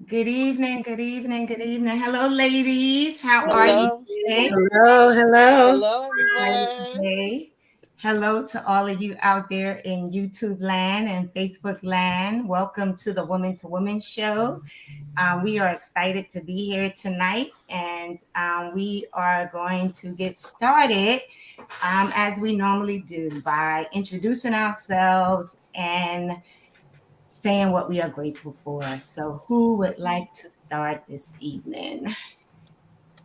Good evening, good evening, good evening. Hello, ladies. How are you Hello. today? Hello, hello. Hello, How are you everyone. today? Hello to all of you out there in YouTube land and Facebook land. Welcome to the Woman to Woman show. We are excited to be here tonight, and we are going to get started as we normally do by introducing ourselves and saying what we are grateful for. So, who would like to start this evening?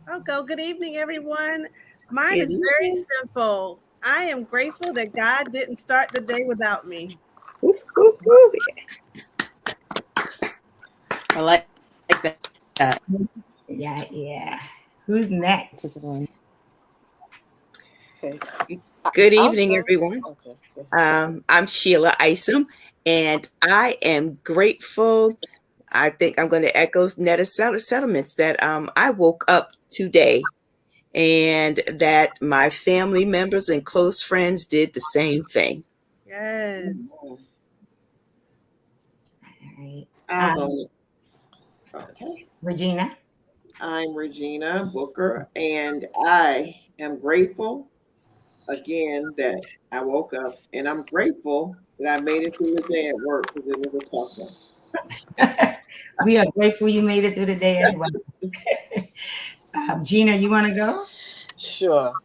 I'll go. Good evening, everyone. Mine Good is very evening. simple. I am grateful that God didn't start the day without me. Ooh, ooh, ooh. I like that. Yeah, yeah. Who's next? Okay. Good I'll evening, go. everyone. Okay. I'm Sheila Isom, and I am grateful. I think I'm going to echo Netta Settlements that I woke up today and that my family members and close friends did the same thing. Yes. All right. I'll go. Okay. Regina. I'm Regina Booker, and I am grateful again that I woke up, and I'm grateful that I made it through the day at work because it was a tough one. We are grateful you made it through the day as well. Gina, you want to go? Sure.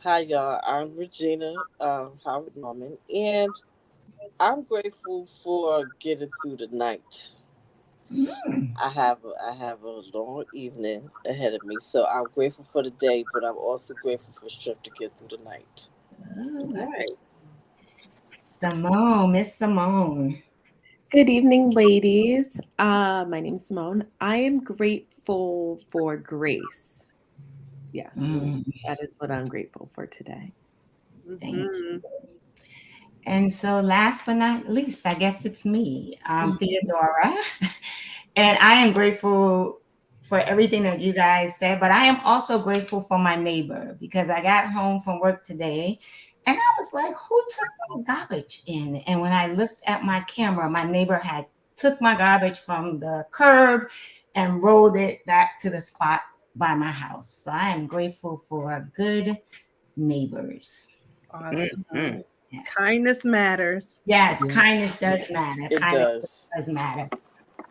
Hi, y'all. I'm Regina Howard Norman, and I'm grateful for getting through the night. Mm, I have a long evening ahead of me, so I'm grateful for the day, but I'm also grateful for strength to get through the night. All right. Simone, Miss Simone. Good evening, ladies. My name's Simone. I am grateful for grace. Yes, Mm, that is what I'm grateful for today. thank Hmm. you. And so, last but not least, I guess it's me, Theodora. And I am grateful for everything that you guys said, but I am also grateful for my neighbor because I got home from work today and I was like, who took my garbage in? And when I looked at my camera, my neighbor had took my garbage from the curb and rolled it back to the spot by my house. So I am grateful for good neighbors. Mhm. Awesome. Yes. Kindness matters. Yes, Yeah, kindness does matter. it Kindness does. does matter.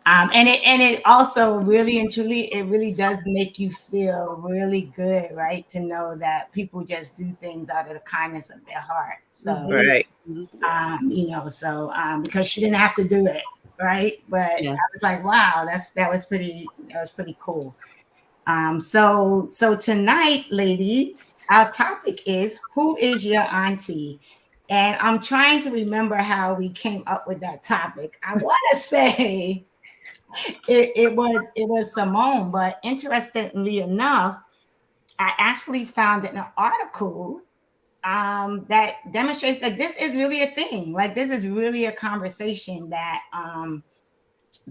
And it also really and truly it really does make you feel really good, right? To know that people just do things out of the kindness of their heart. So Hmm. Right. Yeah. because she didn't have to do it, right? But Yeah. I was like, wow, that was pretty cool. So tonight, ladies, our topic is who is your auntie? And I'm trying to remember how we came up with that topic. I want to say it was Simone, but interestingly enough, I actually found an article that demonstrates that this is really a thing. Like this is really a conversation that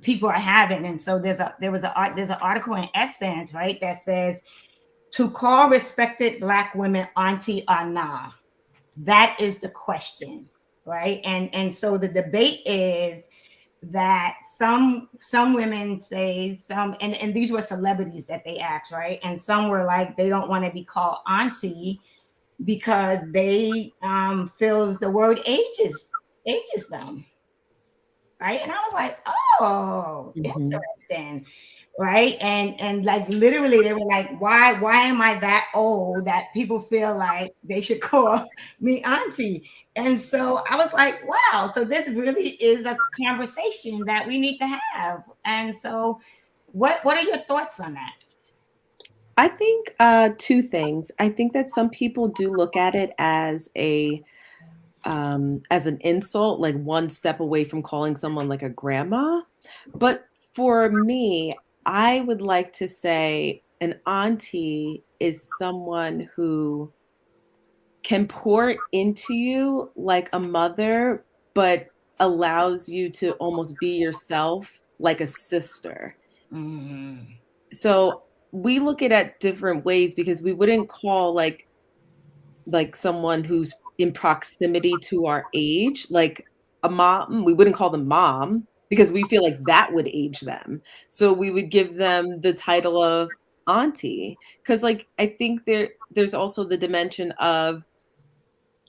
people are having. And so there's an article in Essence, right, that says to call respected Black women auntie or nah. That is the question, right? And so the debate is that some women say some and these were celebrities that they asked, right? And some were like they don't want to be called auntie because they feels the word ages them, right? And I was like, oh, Hmm. interesting, right? And like literally they were like, why am I that old that people feel like they should call me auntie? And so I was like, wow, so this really is a conversation that we need to have. And so what are your thoughts on that? I think two things. I think that some people do look at it as an insult, like one step away from calling someone like a grandma. But for me, I would like to say an auntie is someone who can pour into you like a mother, but allows you to almost be yourself like a sister. Mm, So we look at it different ways because we wouldn't call like someone who's in proximity to our age like a mom. We wouldn't call them mom, because we feel like that would age them. So we would give them the title of auntie, because like I think there's also the dimension of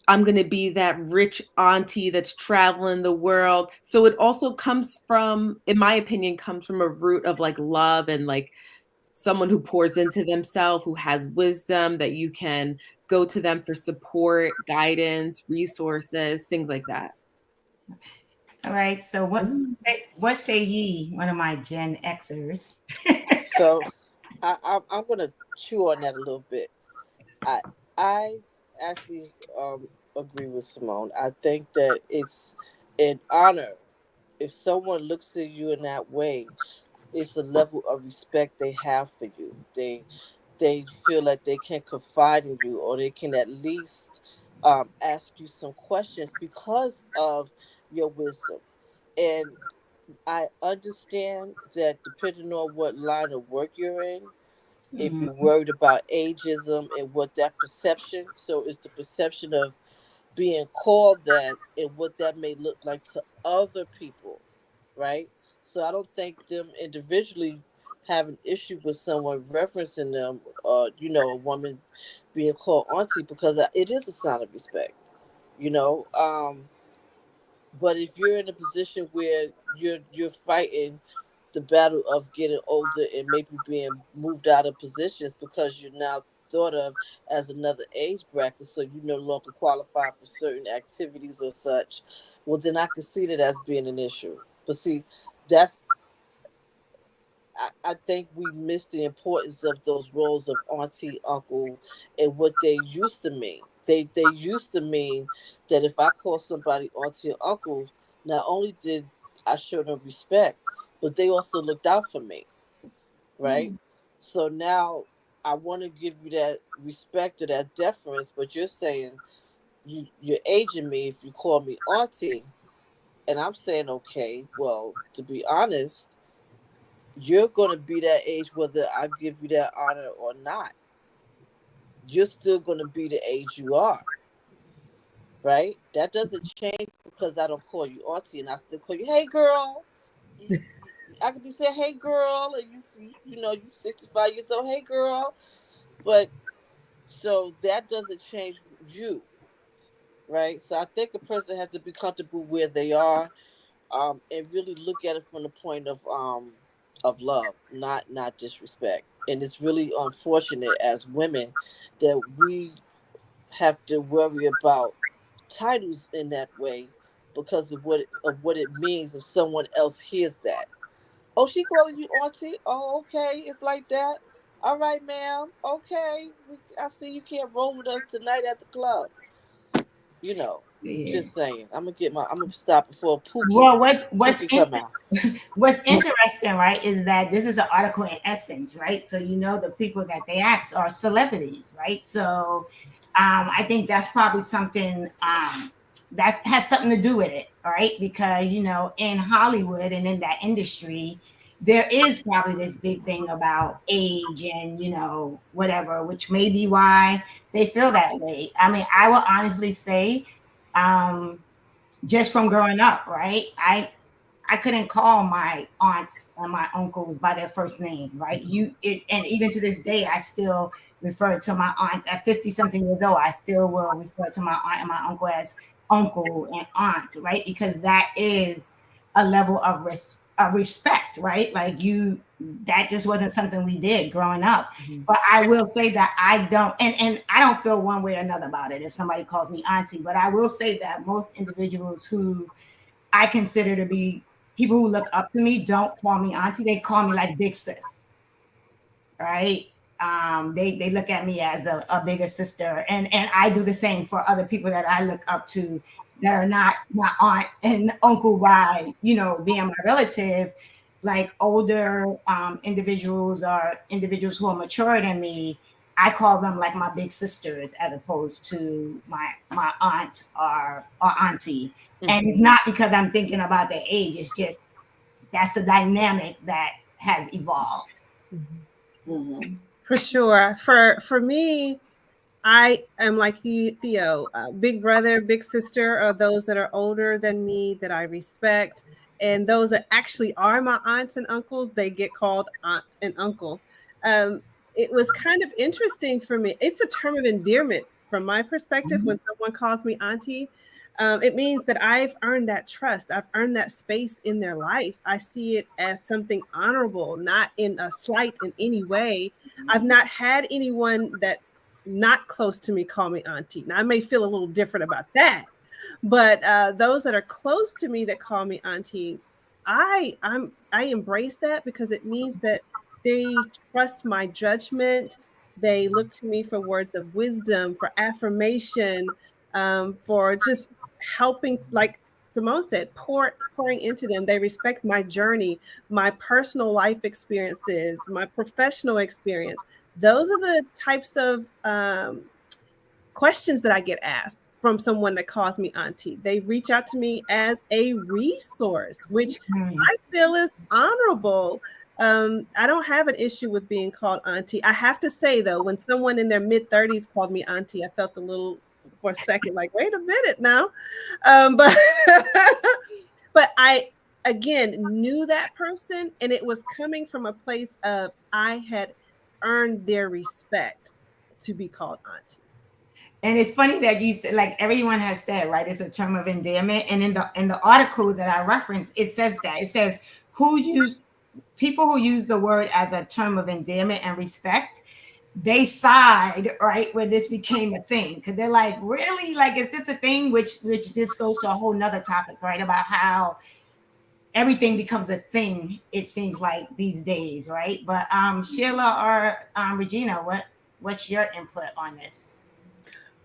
I'm going to be that rich auntie that's traveling the world. So it also comes from, in my opinion, comes from a root of like love and like someone who pours into themselves, who has wisdom, that you can go to them for support, guidance, resources, things like that. All right. So what say ye, one of my Gen Xers? So I'm gonna chew on that a little bit. I I actually agree with Simone. I think that it's an honor if someone looks at you in that way. It's a level of respect they have for you. They feel like they can confide in you, or they can at least ask you some questions because of your wisdom. And I understand that depending on what line of work you're in, if Mm, you're worried about ageism and what that perception, so it's the perception of being called that and what that may look like to other people, right? So I don't think them individually have an issue with someone referencing them, a woman being called auntie, because it is a sign of respect, you know. But if you're in a position where you're fighting the battle of getting older and maybe being moved out of positions because you're now thought of as another age bracket, so you no longer qualify for certain activities or such, well then I can see that as being an issue. But see, that's I think we miss the importance of those roles of auntie, uncle, and what they used to mean. They used to mean that if I call somebody auntie or uncle, not only did I show them respect, but they also looked out for me, right? mm, So now I want to give you that respect or that deference, but you're saying you're aging me if you call me auntie, and I'm saying okay. Well, to be honest, you're going to be that age whether I give you that honor or not. You're still going to be the age you are, right? That doesn't change because I don't call you auntie and I still call you, hey girl. I could be saying, hey girl, and you 65 years old, hey girl. But so that doesn't change you, right? So I think a person has to be comfortable where they are, and really look at it from the point of love, not disrespect. And it's really unfortunate as women that we have to worry about titles in that way because of what it means if someone else hears that. Oh, she calling you auntie? Oh, okay, it's like that. All right, ma'am. Okay, I see you can't roll with us tonight at the club. You know, yeah. just saying. I'm gonna stop before Well, what's Pookie come out. what's interesting, right, is that this is an article in Essence, right? So the people that they ask are celebrities, right? So I think that's probably something that has something to do with it, all right? Because in Hollywood and in that industry, there is probably this big thing about age and whatever, which may be why they feel that way. I mean, I will honestly say, um, just from growing up, right? I couldn't call my aunts and my uncles by their first name, right? And even to this day, I still refer to my aunt at 50 something years old. I still will refer to my aunt and my uncle as uncle and aunt, right? Because that is a level of respect, right? Like that just wasn't something we did growing up. Mm-hmm. But I will say that I don't, and I don't feel one way or another about it if somebody calls me auntie. But I will say that most individuals who I consider to be people who look up to me don't call me auntie. They call me like big sis, right? They look at me as a bigger sister, and I do the same for other people that I look up to that are not my aunt and uncle by being my relative, like older individuals or individuals who are mature than me. I call them like my big sisters as opposed to my aunt or auntie. And it's Mm-hmm. not because I'm thinking about their age. It's just that's the dynamic that has evolved. Mm-hmm. For sure. For me, I am like you, Theo. Big brother, big sister are those that are older than me that I respect. and those that actually are my aunts and uncles, they get called aunt and uncle. Um, it was kind of interesting for me. It's a term of endearment from my perspective when someone calls me auntie. It means that I've earned that trust. I've earned that space in their life. I see it as something honorable, not in a slight in any way. I've not had anyone that's not close to me call me auntie. Now, I may feel a little different about that, but those that are close to me that call me auntie, I embrace that because it means that they trust my judgment. They look to me for words of wisdom, for affirmation, for just helping, like Simone said, pouring into them. They respect my journey, my personal life experiences, my professional experience. Those are the types of questions that I get asked from someone that calls me auntie. They reach out to me as a resource, which I feel is honorable. I don't have an issue with being called auntie. I have to say though, when someone in their mid 30s called me auntie, I felt a little for a second like, wait a minute now. But but I again knew that person, and it was coming from a place of I had earned their respect to be called auntie. And it's funny that you said, like everyone has said, right? It's a term of endearment. And in the article that I referenced, it says that it says who use people who use the word as a term of endearment and respect, they sighed, right, when this became a thing. Because they're like, really? Like, is this a thing? Which this goes to a whole nother topic, right? About how everything becomes a thing, it seems like these days, right? But Sheila or Regina, what's your input on this?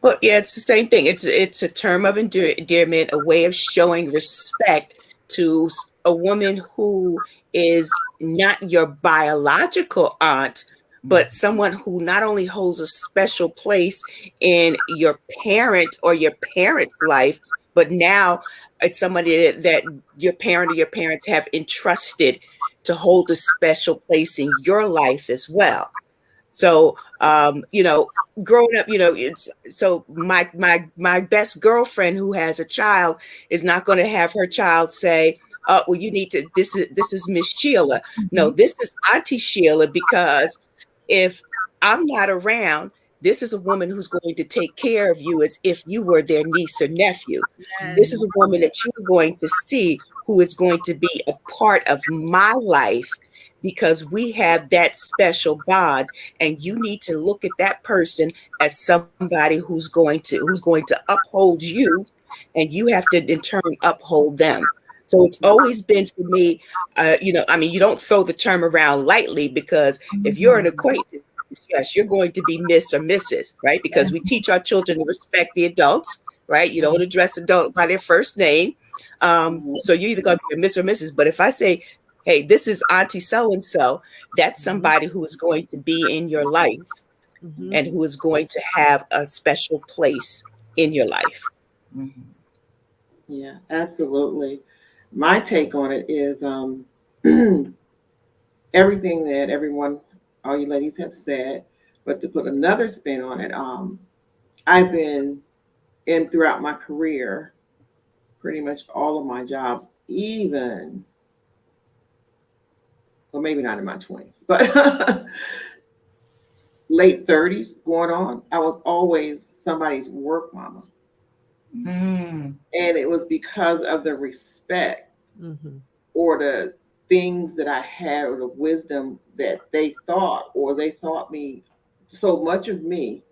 Well, yeah, it's the same thing. It's a term of endearment, a way of showing respect to a woman who is not your biological aunt, but someone who not only holds a special place in your parent or your parent's life, but now it's somebody that your parent or your parents have entrusted to hold a special place in your life as well. So, growing up, it's so my best girlfriend who has a child is not going to have her child say, "Oh, well, you need to. This is Miss Sheila." No, this is Auntie Sheila because if I'm not around, this is a woman who's going to take care of you as if you were their niece or nephew. This Yes. is a woman that you're going to see who is going to be a part of my life because we have that special bond, and you need to look at that person as somebody who's going to uphold you, and you have to in turn uphold them. So it's always been for me, I mean, you don't throw the term around lightly because if you're an acquaintance, yes, you're going to be Miss or Mrs., right? Because we teach our children to respect the adults, right? You don't address adult by their first name. So you're either going to be a Miss or Mrs. But if I say, hey, this is Auntie so and so, that's somebody who is going to be in your life Mm-hmm. and who is going to have a special place in your life. Yeah, absolutely. My take on it is everything that everyone, all you ladies have said, but to put another spin on it, I've been in throughout my career, pretty much all of my jobs, even, well, maybe not in my 20s, but late 30s going on, I was always somebody's work mama. And it was because of the respect Mm-hmm. or the things that I had or the wisdom that they thought, or they thought me so much of me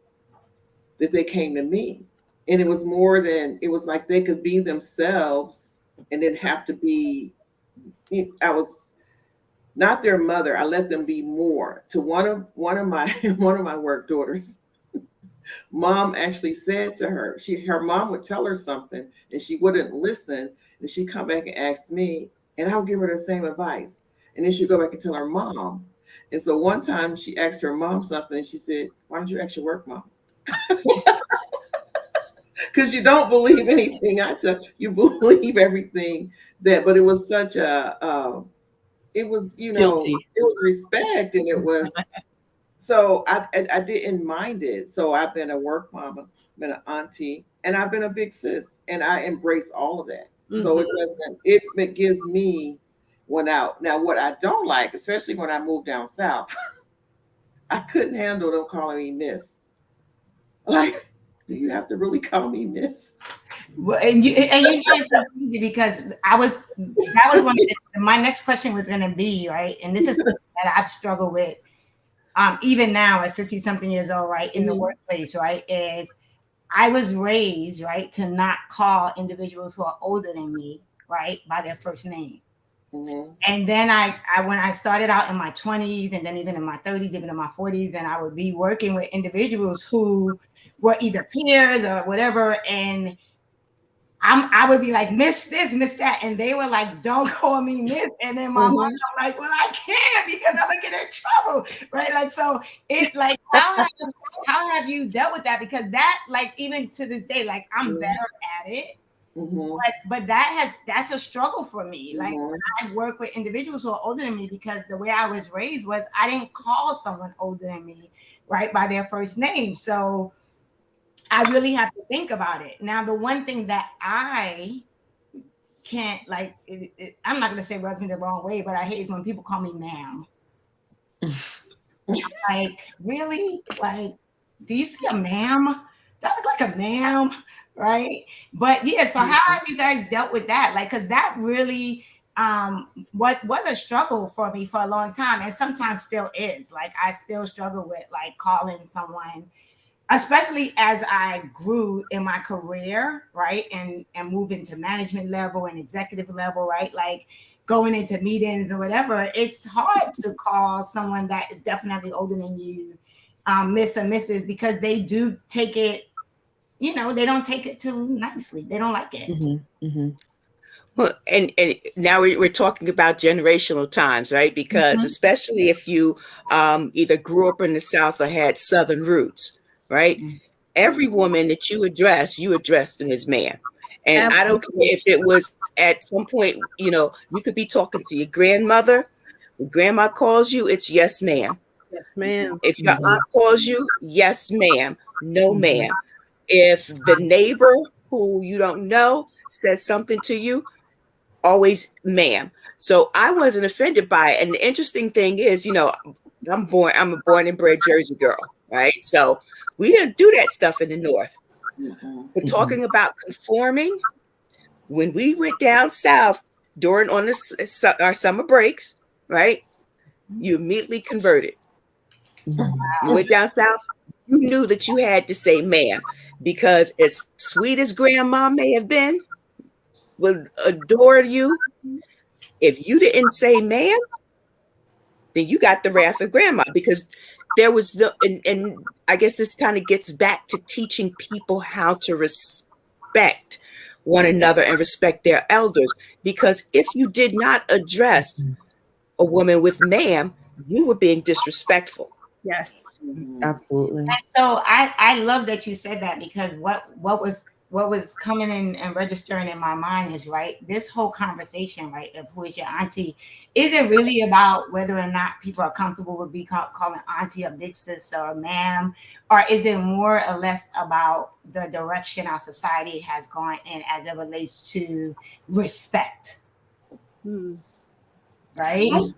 that they came to me. And it was more than, it was like they could be themselves and didn't have to be, I was not their mother. I let them be more. To one of my one of my work daughters, mom actually said to her, her mom would tell her something and she wouldn't listen, and she'd come back and ask me, and I would give her the same advice. And then she'd go back and tell her mom. And so one time she asked her mom something and she said, "Why don't you ask your work mom?" Because you don't believe anything I tell you, believe everything that. But it was such a it was, Guilty. it was respect, and it was, so I didn't mind it. So I've been a work mama, been an auntie, and I've been a big sis, and I embrace all of that. So Mhm. it gives me one out. Now, what I don't like, especially when I moved down south, I couldn't handle them calling me Miss. Like, do you have to really call me Miss? Well, and you know it's so crazy because that was one of my next question was going to be right, and this is something that I've struggled with, even now at 50 something years old, right, in the Mhm. workplace, right, is I was raised right to not call individuals who are older than me right by their first name. Mhm. And then I when I started out in my 20s and then even in my 30s, even in my 40s, and I would be working with individuals who were either peers or whatever, and I would be like, miss this, miss that. And they were like, don't call me miss. And then my mom, Mhm. I'm like, well, I can't because I'm gonna get in trouble. Right. Like, so it like how have you dealt with that? Because that, like, even to this day, like I'm better at it. Mhm. But that's a struggle for me. Like Mhm. I work with individuals who are older than me because the way I was raised was I didn't call someone older than me, right, by their first name. So I really have to think about it. Now, the one thing that I can't like, I'm not gonna say rubs me the wrong way, but I hate is when people call me ma'am. Like, really? Like, do you see a ma'am? Do I look like a ma'am? Right? But yeah, so how have you guys dealt with that? Like, cause that really what was a struggle for me for a long time and sometimes still is. Like I still struggle with like calling someone, especially as I grew in my career, right, and move into management level and executive level, right, like going into meetings or whatever. It's hard to call someone that is definitely older than you, Miss or Mrs. because they do take it, they don't take it too nicely. They don't like it. Mhm, mhm, Well, and now we're talking about generational times, right? Because Mhm. especially if you either grew up in the South or had Southern roots, right? Every woman that you address them as ma'am. And I don't care Absolutely. if it was at some point, you could be talking to your grandmother. When grandma calls you, it's yes, ma'am. Yes, ma'am. If your mhm, aunt calls you, yes, ma'am. No, mhm, ma'am. If the neighbor who you don't know says something to you, always ma'am. So I wasn't offended by it. And the interesting thing is, I'm a born and bred Jersey girl, right? So we didn't do that stuff in the North. Mhm. But mhm, talking about conforming, when we went down south during on our summer breaks, right? You immediately converted. mhm, You went down south, you knew that you had to say ma'am because as sweet as grandma may have been, would adore you. If you didn't say ma'am, then you got the wrath of grandma because there was and I guess this kind of gets back to teaching people how to respect one another and respect their elders. Because if you did not address mhm. a woman with ma'am, you were being disrespectful. Yes. Mhm. Absolutely. And so I love that you said that because what was coming in and registering in my mind is right. This whole conversation, right, of who is your auntie, is it really about whether or not people are comfortable with calling auntie a big sister or ma'am, or is it more or less about the direction our society has gone in as it relates to respect, Hmm. right? You,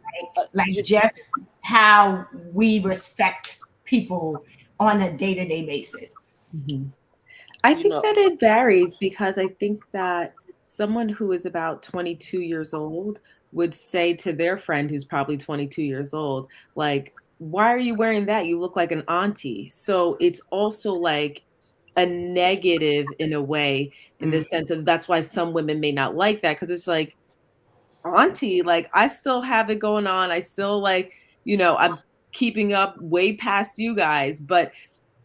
Like you, just how we respect people on a day-to-day basis. Mhm. I you think know, that it varies because I think that someone who is about 22 years old would say to their friend who's probably 22 years old, like, why are you wearing that? You look like an auntie. So it's also like a negative in a way, in the sense of that's why some women may not like that because it's like, auntie, like I still have it going on. I still like, I'm keeping up way past you guys. But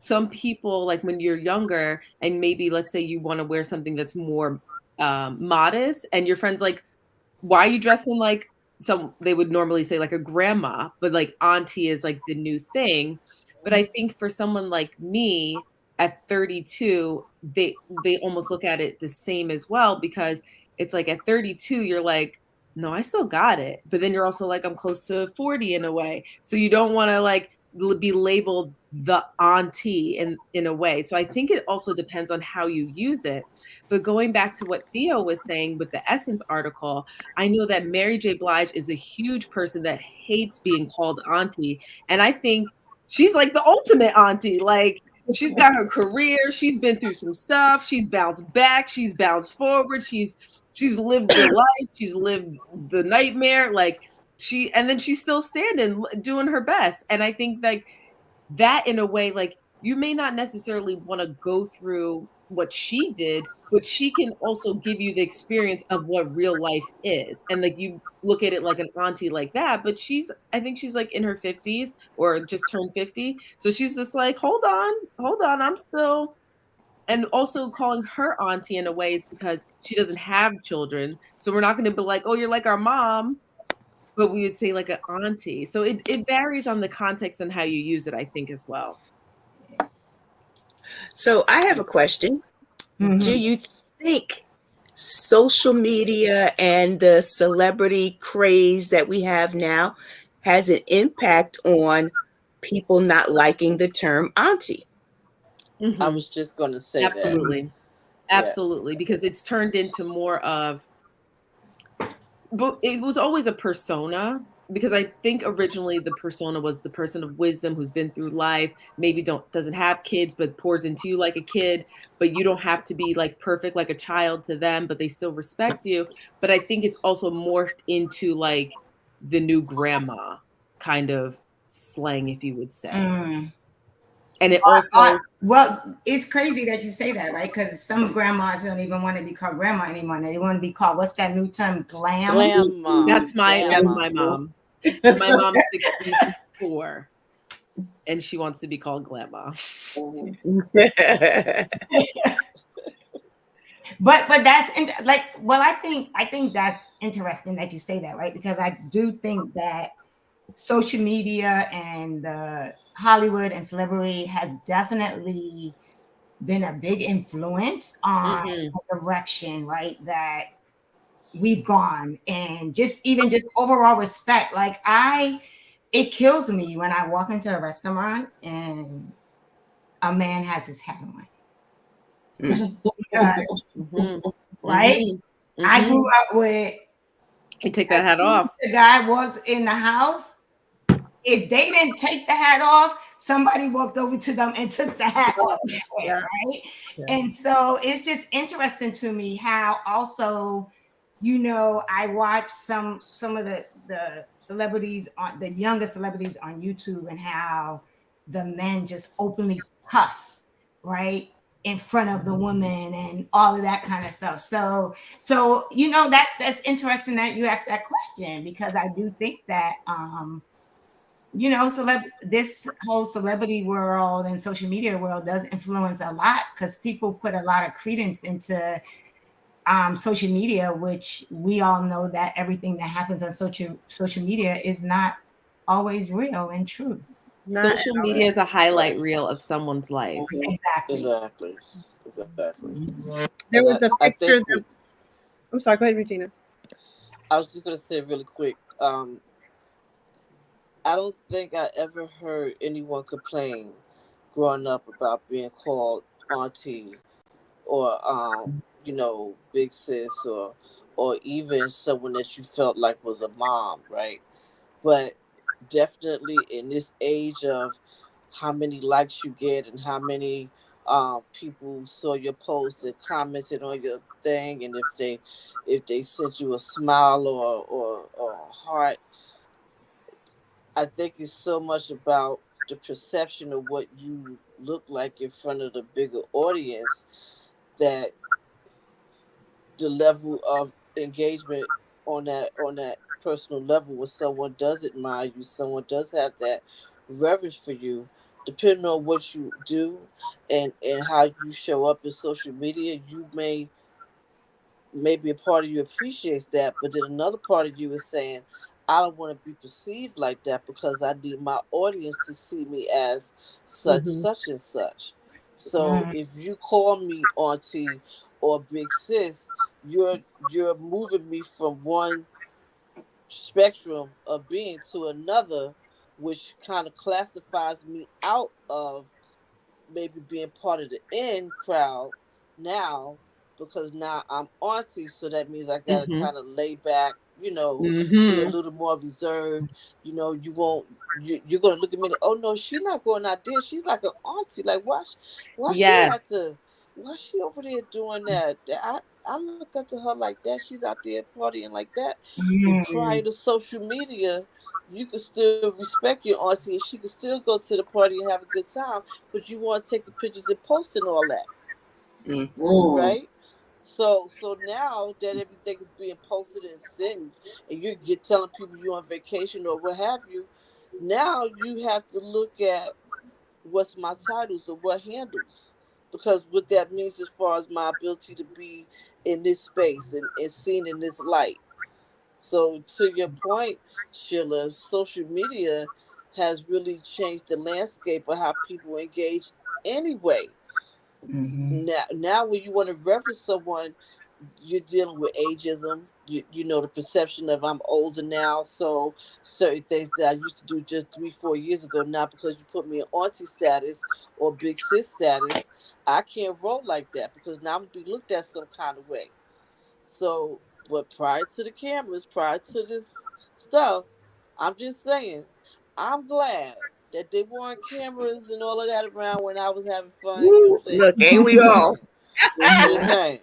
some people, like when you're younger and maybe let's say you want to wear something that's more modest, and your friend's like, why are you dressing like some, they would normally say like a grandma, but like auntie is like the new thing. But I think for someone like me at 32, they almost look at it the same as well because it's like at 32 you're like, no, I still got it. But then you're also like, I'm close to 40 in a way. So you don't want to like be labeled the auntie in a way. So I think it also depends on how you use it. But going back to what Theo was saying with the Essence article, I know that Mary J. Blige is a huge person that hates being called auntie. And I think she's like the ultimate auntie. Like, she's got her career, she's been through some stuff, she's bounced back, she's bounced forward, she's lived the life, she's lived the nightmare. Like, and then she's still standing, doing her best. And I think like that in a way, like, you may not necessarily want to go through what she did, but she can also give you the experience of what real life is. And like, you look at it like an auntie like that, but I think she's like in her 50s or just turned 50. So she's just like, hold on, I'm still. And also calling her auntie in a way is because she doesn't have children. So we're not going to be like, oh, you're like our mom, but we would say like an auntie. So it varies on the context and how you use it, I think, as well. So I have a question. Do you think social media and the celebrity craze that we have now has an impact on people not liking the term auntie? I was just going to say Absolutely. that. Absolutely. Because it's turned into more of, but it was always a persona, because I think originally the persona was the person of wisdom who's been through life, maybe doesn't have kids, but pours into you like a kid, but you don't have to be like perfect like a child to them, but they still respect you. But I think it's also morphed into like the new grandma kind of slang, if you would say. And it also, well, it's crazy that you say that, right? Because some grandmas don't even want to be called grandma anymore. They want to be called, what's that new term? Glam. That's my mom. My mom's 64, and she wants to be called grandma. But that's like, well, I think that's interesting that you say that, right? Because I do think that social media and Hollywood and celebrity has definitely been a big influence on the direction, right, that we've gone, and just overall respect. Like, it kills me when I walk into a restaurant and a man has his hat on. Right? I grew up with, you take that hat off. The guy walks in the house. If they didn't take the hat off, somebody walked over to them and took the hat off. Right? Yeah. And so it's just interesting to me how also, I watch some of the celebrities, the younger celebrities on YouTube, and how the men just openly cuss, right, in front of the woman and all of that kind of stuff. So that's interesting that you asked that question, because I do think that this whole celebrity world and social media world does influence a lot, because people put a lot of credence into social media, which we all know that everything that happens on social media is not always real and true. Social media is a highlight reel of someone's life. Exactly. There was a picture. I'm sorry, go ahead, Regina. I was just going to say really quick. I don't think I ever heard anyone complain growing up about being called auntie or big sis, or even someone that you felt like was a mom, right? But definitely in this age of how many likes you get and how many people saw your post and commented on your thing, and if they sent you a smile or a heart, I think it's so much about the perception of what you look like in front of the bigger audience, that the level of engagement on that personal level, when someone does admire you, someone does have that reverence for you, depending on what you do and how you show up in social media, you maybe a part of you appreciates that, but then another part of you is saying, I don't want to be perceived like that because I need my audience to see me as such and such. So if you call me auntie or big sis, you're moving me from one spectrum of being to another which kind of classifies me out of maybe being part of the in crowd now, because now I'm auntie, so that means I gotta Mm-hmm. kind of lay back, be a Mm-hmm. little more reserved. You won't. You're gonna look at me like, oh no, she's not going out there. She's like an auntie. Like why she at Yes. the, why she over there doing that? I look up to her like that. She's out there partying like that. But prior Mm, to social media, you could still respect your auntie, and she could still go to the party and have a good time, but you want to take the pictures and post and all that, Mm. Mm. right? So now that everything is being posted and sent, and you get telling people you're on vacation or what have you, now you have to look at what's my titles or what handles, because what that means as far as my ability to be in this space and seen in this light. So to your point, Sheila, social media has really changed the landscape of how people engage anyway. mhm, Now when you want to reference someone, you're dealing with ageism. You know, the perception of I'm older now, so certain things that I used to do just 3 4 years ago, now because you put me in auntie status or big sis status, I can't roll like that, because now I'm gonna be looked at some kind of way. So, but prior to the cameras, prior to this stuff, I'm just saying, I'm glad that there weren't cameras and all of that around when I was having fun. Woo, look, ain't we Just all? saying. Just Mhm. saying.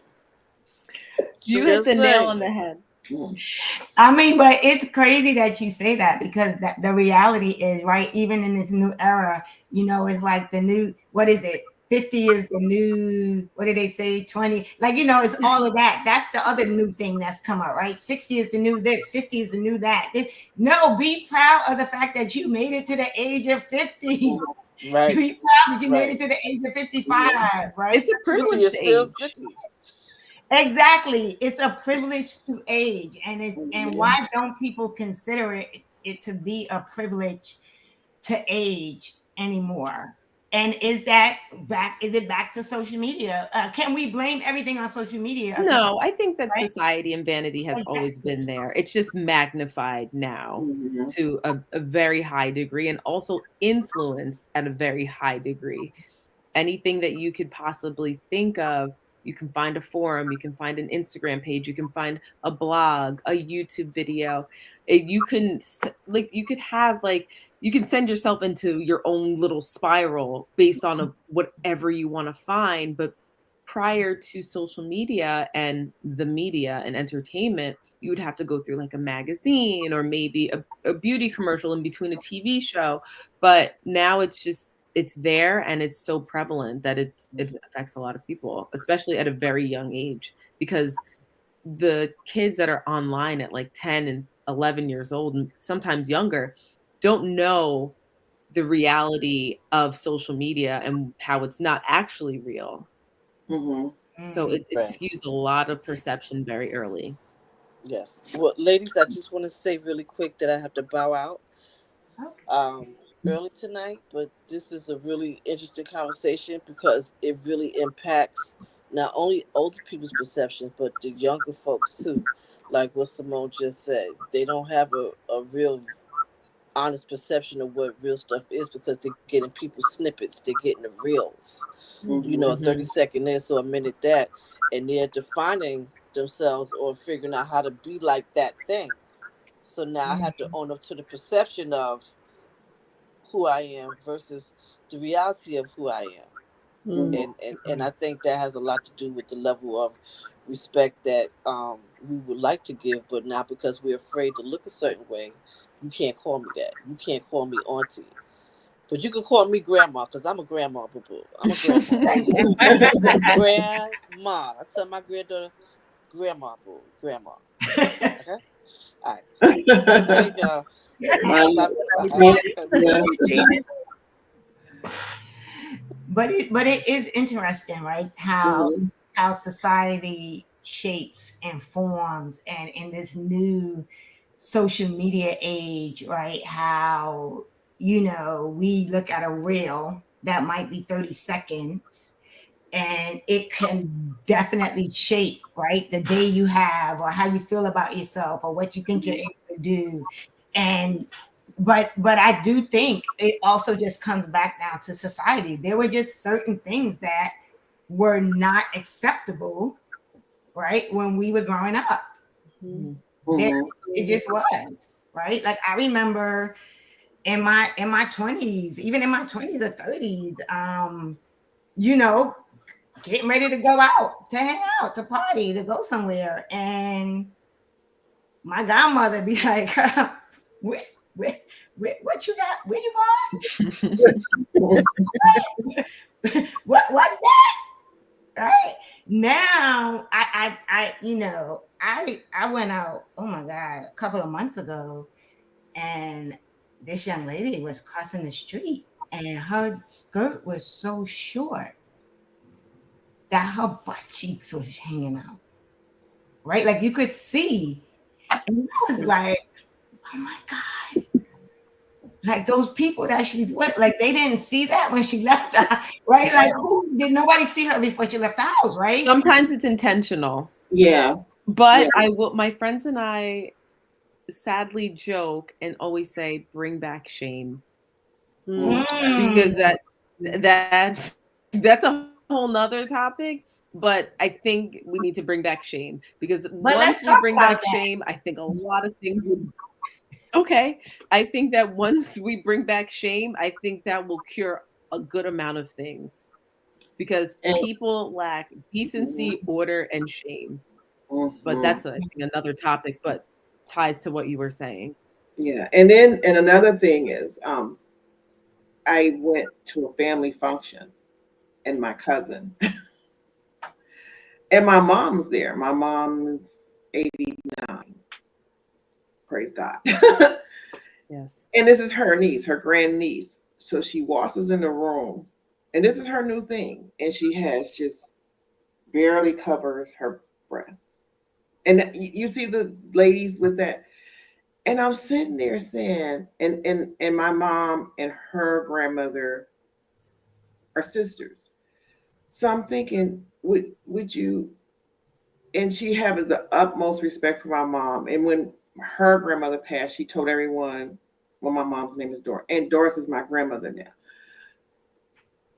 You hit Just the nail on the saying. head. Mm. I mean, but it's crazy that you say that, because that the reality is, right, even in this new era, it's like the new, what is it? 50 is the new, what did they say? 20. Like, it's all of that. That's the other new thing that's come out, right? 60 is the new this, 50 is the new that. No, be proud of the fact that you made it to the age of 50. Right. Be proud that you made it Right. to the age of Mhm. 55, right? It's a 50 privileged is still age. 50. Exactly. It's a privilege to age. And why Yes. don't people consider it to be a privilege to age anymore? And is it back to social media? Can we blame everything on social media again? No, I think that Right? society and vanity has always Exactly. been there. It's just magnified now Mhm. to a very high degree, and also influenced at a very high degree. Anything that you could possibly think of, you can find a forum, you can find an Instagram page, you can find a blog, a YouTube video. You can like you could have like you can send yourself into your own little spiral based on whatever you want to find. But prior to social media and the media and entertainment, you would have to go through like a magazine or maybe a beauty commercial in between a TV show. But now it's there, and it's so prevalent that it affects a lot of people, especially at a very young age, because the kids that are online at like 10 and 11 years old, and sometimes younger, don't know the reality of social media and how it's not actually real. Mhm. So Mm, it Right. skews a lot of perception very early. Yes. Well, ladies, I just want to say really quick that I have to bow out okay. um, early tonight, but this is a really interesting conversation because it really impacts not only older people's perceptions, but the younger folks too. Like what Simone just said, they don't have a real honest perception of what real stuff is, because they're getting people snippets, they're getting the reels, Mhm. a Hmm. 30 second this or a minute that, and they're defining themselves or figuring out how to be like that thing. So now I have to own up to the perception of who I am versus the reality of who I am. Mhm. And I think that has a lot to do with the level of respect that we would like to give, but not because we're afraid to look a certain way. You can't call me that. You can't call me auntie. But you can call me grandma, because I'm a grandma, boo boo. I'm a grandma, old school. Grandma. I tell my granddaughter, grandma, boo, grandma. Okay? All right. Okay, y'all. My, Bye my, bye. yeah. But it is interesting, right? How Mhm. society shapes and forms, and in this new social media age, right? How we look at a reel that might be 30 seconds, and it can definitely shape, right, the day you have, or how you feel about yourself, or what you think you're able to do. And but I do think it also just comes back down to society. There were just certain things that were not acceptable, right, when we were growing up. Mhm. There, Mhm. it just was, right? Like I remember in my 20s, even in my 20s or 30s, you know, getting ready to go out, to hang out, to party, to go somewhere. And my godmother be like, where, where, what you got? Where you going? What's that? Right now, I went out. Oh my god, a couple of months ago, and this young lady was crossing the street, and her skirt was so short that her butt cheeks was hanging out. Right, like you could see, and I was like, oh my god. Like those people that she's with, like they didn't see that when she left the house, right? Like who did nobody see her before she left the house, right? Sometimes it's intentional. Yeah. But Yeah. my friends and I sadly joke and always say, bring back shame. Because Mm. that's a whole nother topic. But I think we need to bring back shame, because But once let's we talk bring about back that. shame, I think a lot of things would. Okay. I think that once we bring back shame, I think that will cure a good amount of things, because And, people lack mhm, decency, order, and shame. But mhm. that's, I think, another topic, but ties to what you were saying. Yeah. And then, and another thing is, I went to a family function and my cousin and my mom's there. My mom's 89. Praise God. Yes. And this is her niece, her grandniece. So she walks us in the room, and this is her new thing. And she has just barely covers her breasts. And you see the ladies with that. And I'm sitting there saying, and my mom and her grandmother are sisters. So I'm thinking, would you? And she had the utmost respect for my mom. And when her grandmother passed, she told everyone, well, my mom's name is Doris, and Doris is my grandmother now.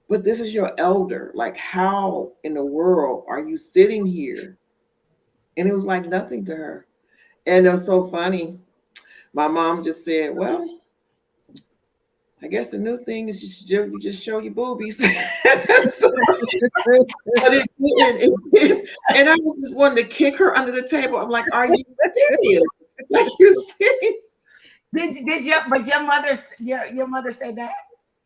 But this is your elder. Like, how in the world are you sitting here? And it was like nothing to her. And it was so funny. My mom just said, well, I guess the new thing is you just show your boobies. So, but it didn't. And I was just wanting to kick her under the table. I'm like, are you serious? Like you serious? Did your but your mother said that?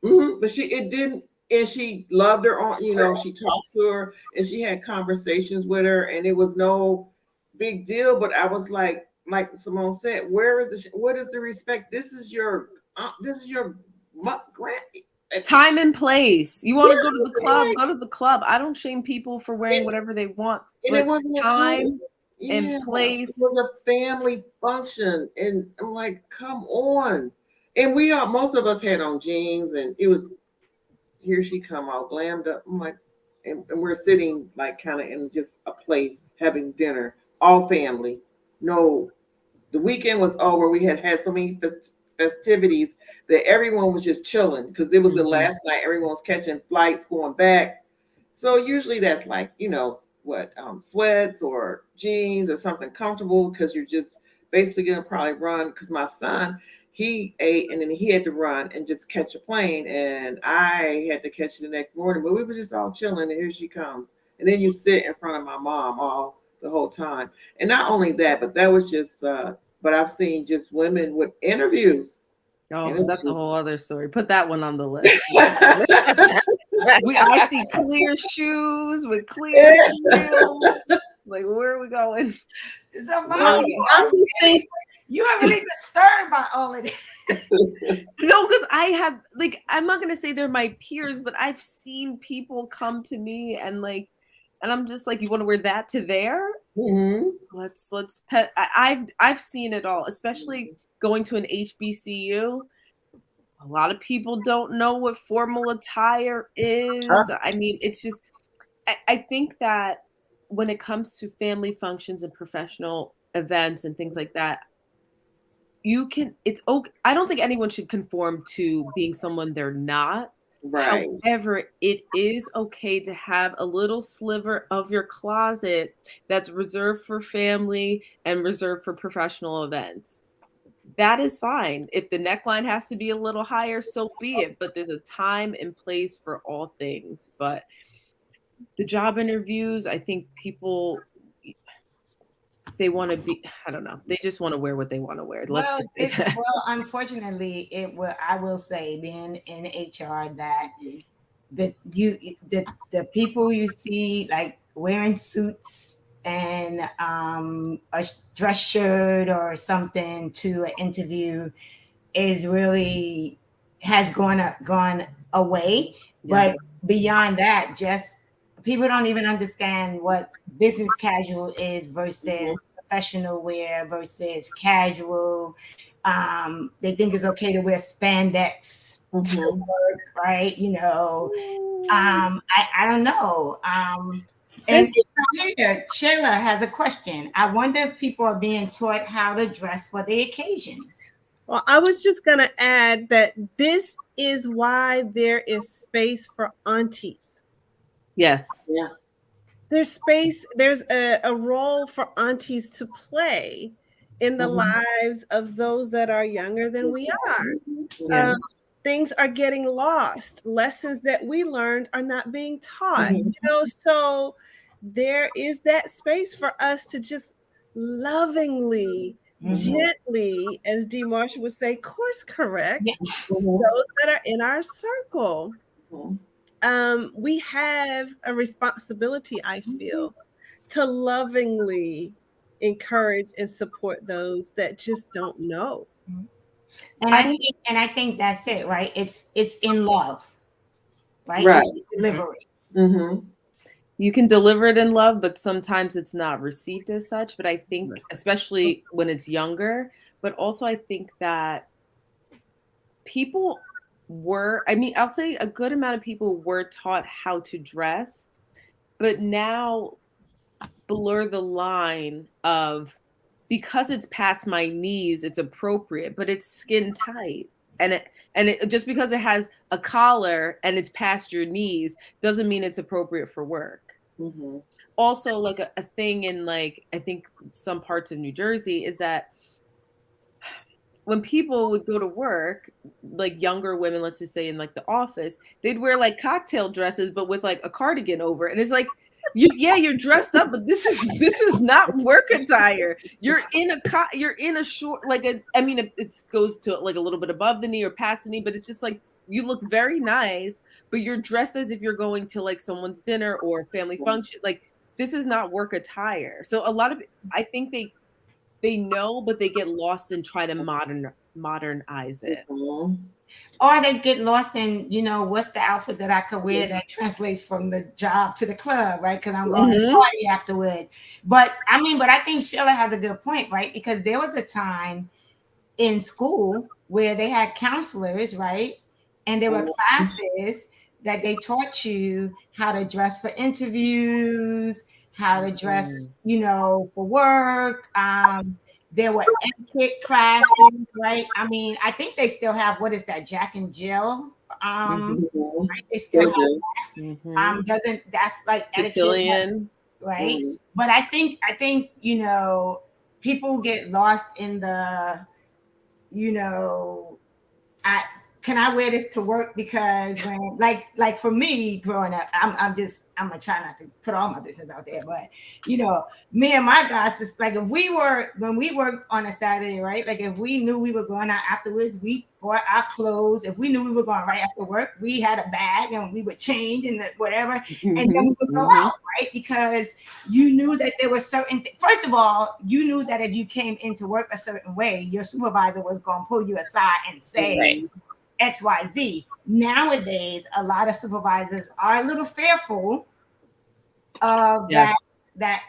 But it didn't, and she loved her on, she talked to her and she had conversations with her, and it was no big deal. But I was like Simone said, what is the respect? This is your grand. Time and place. You want to go to the club, Like, go to the club. I don't shame people for wearing and, whatever they want, and it but wasn't a club. time Yeah, and it place. was a family function, and I'm like, come on. And we all, most of us had on jeans, and it was, here she come all glammed up. I'm like, and we're sitting like kind of in just a place having dinner, all family. No, the weekend was over. We had so many festivities that everyone was just chilling because it was the last night. Everyone was catching flights going back. So usually that's like, what, sweats or jeans or something comfortable, because you're just basically gonna probably run. Because my son, he ate and then he had to run and just catch a plane, and I had to catch it the next morning. But we were just all chilling, and here she comes, and then you sit in front of my mom all the whole time. And not only that, but that was just. But I've seen just women with interviews. Oh, that's a Interviews. whole other story. Put that one on the list. I see clear shoes with clear heels. Like, where are we going? So, Well, Mom, I'm just saying. you are really disturbed by all of this. No, because I have, like, I'm not gonna say they're my peers, but I've seen people come to me and I'm just like, you want to wear that to there? Mhm. Let's pet. I've seen it all, especially going to an HBCU. A lot of people don't know what formal attire is. I mean, it's just, I think that when it comes to family functions and professional events and things like that, you can, it's okay. I don't think anyone should conform to being someone they're not. Right. However, it is okay to have a little sliver of your closet that's reserved for family and reserved for professional events. That is fine. If the neckline has to be a little higher, so be it. But there's a time and place for all things. But the job interviews, I think people, they want to be, I don't know, they just want to wear what they want to wear. Let's Well, just say that. well, unfortunately, it will. I will say, being in HR, that the people you see like wearing suits and a dress shirt or something to an interview is really has gone away. Yeah. But beyond that, just people don't even understand what business casual is versus professional wear versus casual. They think it's okay to wear spandex to work, right? I don't know. And This, here, Shayla has a question. I wonder if people are being taught how to dress for the occasions. well, I was just going to add that this is why there is space for aunties. Yes. Yeah. There's space, there's a role for aunties to play in the lives of those that are younger than we are. Yeah. Things are getting lost. Lessons that we learned are not being taught. So there is that space for us to just lovingly, gently, as D. Marshall would say, course correct those that are in our circle. We have a responsibility, I feel, to lovingly encourage and support those that just don't know. And I think that's it, right? It's in love, right? Right. It's delivery. You can deliver it in love, but sometimes it's not received as such. But I think, especially when it's younger, but also I think that people I'll say a good amount of people were taught how to dress, but now blur the line of, because it's past my knees, it's appropriate, but it's skin tight. And it just because it has a collar and it's past your knees doesn't mean it's appropriate for work. Also, like a thing in, like, I think some parts of New Jersey is that when people would go to work, like younger women, let's just say in like the office, they'd wear like cocktail dresses, but with like a cardigan over. And it's like, you're dressed up, but this is not work attire. You're in a short, it goes to like a little bit above the knee or past the knee, but it's just like, you look very nice, but you're dressed as if you're going to like someone's dinner or family function. Like, this is not work attire. So a lot of, I think they know, but they get lost and try to modernize it. Or they get lost in, what's the outfit that I could wear that translates from the job to the club, right? Because I'm going to party afterward. But I think Sheila has a good point, right? Because there was a time in school where they had counselors, right? And there were classes that they taught you how to dress for interviews, how to dress, for work. There were etiquette classes, right? I think they still have, what is that, Jack and Jill? Right? They still have that. That's like etiquette, right? But I think people get lost in the, can I wear this to work? Because when, like for me growing up, I'm gonna try not to put all my business out there, but me and my guys, it's like when we worked on a Saturday, right? Like if we knew we were going out afterwards, we bought our clothes. If we knew we were going right after work, we had a bag and we would change and whatever, and then we would go out, right? Because you knew that there were certain first of all, you knew that if you came into work a certain way, your supervisor was going to pull you aside and say XYZ. Nowadays, a lot of supervisors are a little fearful of that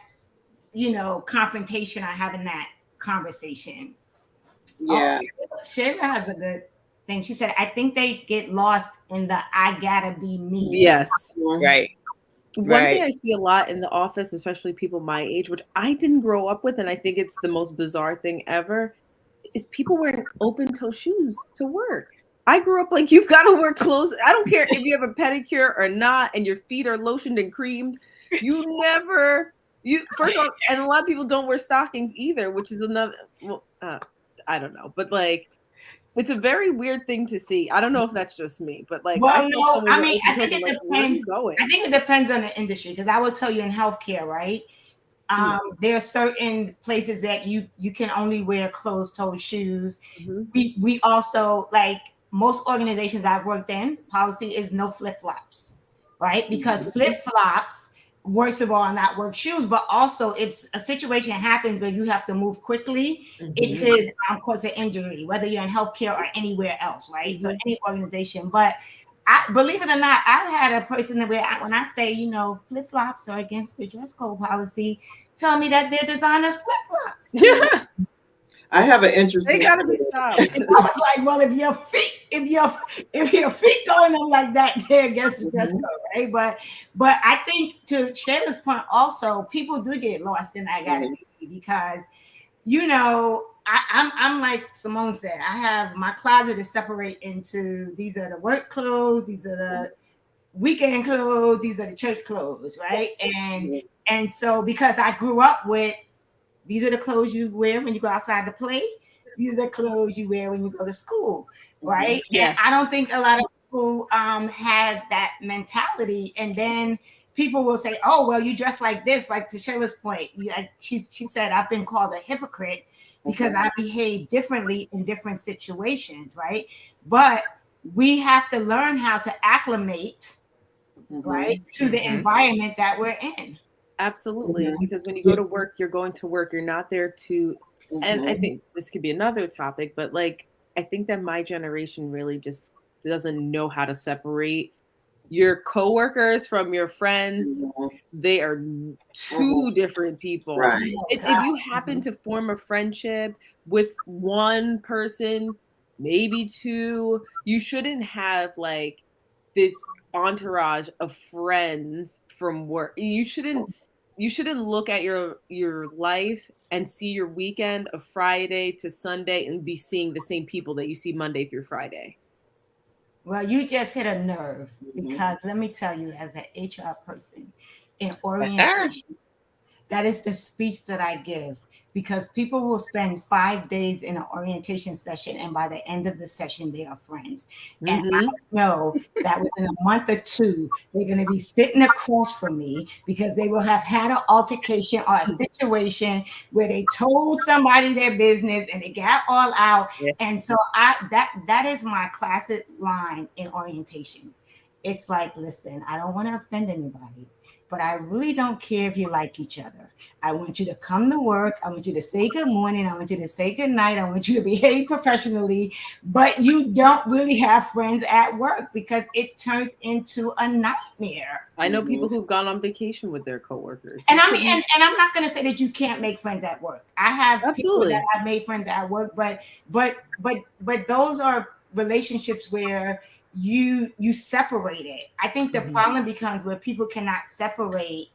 confrontation or having that conversation. Yeah. Shayla has a good thing. She said, I think they get lost in the I gotta be me. Yes. Right. One thing I see a lot in the office, especially people my age, which I didn't grow up with, and I think it's the most bizarre thing ever, is people wearing open-toe shoes to work. I grew up like you gotta wear clothes. I don't care if you have a pedicure or not, and your feet are lotioned and creamed. You never you first of all, and a lot of people don't wear stockings either, which is another. Well, I don't know, but like it's a very weird thing to see. I don't know if that's just me, but like I Well, saw no, someone I with mean, open I think toes. I'm it like, where are you depends. going? I think it depends on the industry because I will tell you in healthcare, right? There are certain places that you can only wear closed-toe shoes. Mhm. We also like most organizations I've worked in, policy is no flip-flops, right? Because flip-flops, worst of all, are not work shoes, but also if a situation happens where you have to move quickly, it Mhm. could cause an injury, whether you're in healthcare or anywhere else, right? So any organization, but I believe it or not, I've had a person where when I say, flip flops are against the dress code policy, tell me that they're designers flip flops. Yeah, I have an they interesting gotta be story. stopped. I was like, well, if your feet going up like that, they're against the dress Mhm. code, right? But I think to Shayla's point, also people do get lost in I gotta be because I'm like Simone said, I have my closet is separate into these are the work clothes, these are the weekend clothes, these are the church clothes, right? And so because I grew up with these are the clothes you wear when you go outside to play, these are the clothes you wear when you go to school, right? Yes. And I don't think a lot of people have that mentality. And then people will say, "Oh, well, you dress like this." Like to Shayla's point, she said, "I've been called a hypocrite because I behave differently in different situations," right? But we have to learn how to acclimate, right, to the environment that we're in. Absolutely. Because when you go to work, you're going to work. You're not there to, and I think this could be another topic, but like, I think that my generation really just doesn't know how to separate your coworkers from your friends. They are two different people. Right. It's if you happen to form a friendship with one person, maybe two, you shouldn't have like this entourage of friends from work. You shouldn't look at your life and see your weekend of Friday to Sunday and be seeing the same people that you see Monday through Friday. Well, you just hit a nerve because let me tell you, as an HR person in orientation, that is the speech that I give because people will spend 5 days in an orientation session, and by the end of the session, they are friends. And I know that within a month or two, they're going to be sitting across from me because they will have had an altercation or a situation where they told somebody their business and it got all out. Yeah. And so that is my classic line in orientation. It's like, listen, I don't want to offend anybody, but I really don't care if you like each other. I want you to come to work. I want you to say good morning. I want you to say good night. I want you to behave professionally, but you don't really have friends at work because it turns into a nightmare. I know people who've gone on vacation with their coworkers. And I mean, and I'm not going to say that you can't make friends at work. I have people Absolutely. that I've made friends at work, but those are relationships where you separate it. I think the problem becomes where people cannot separate,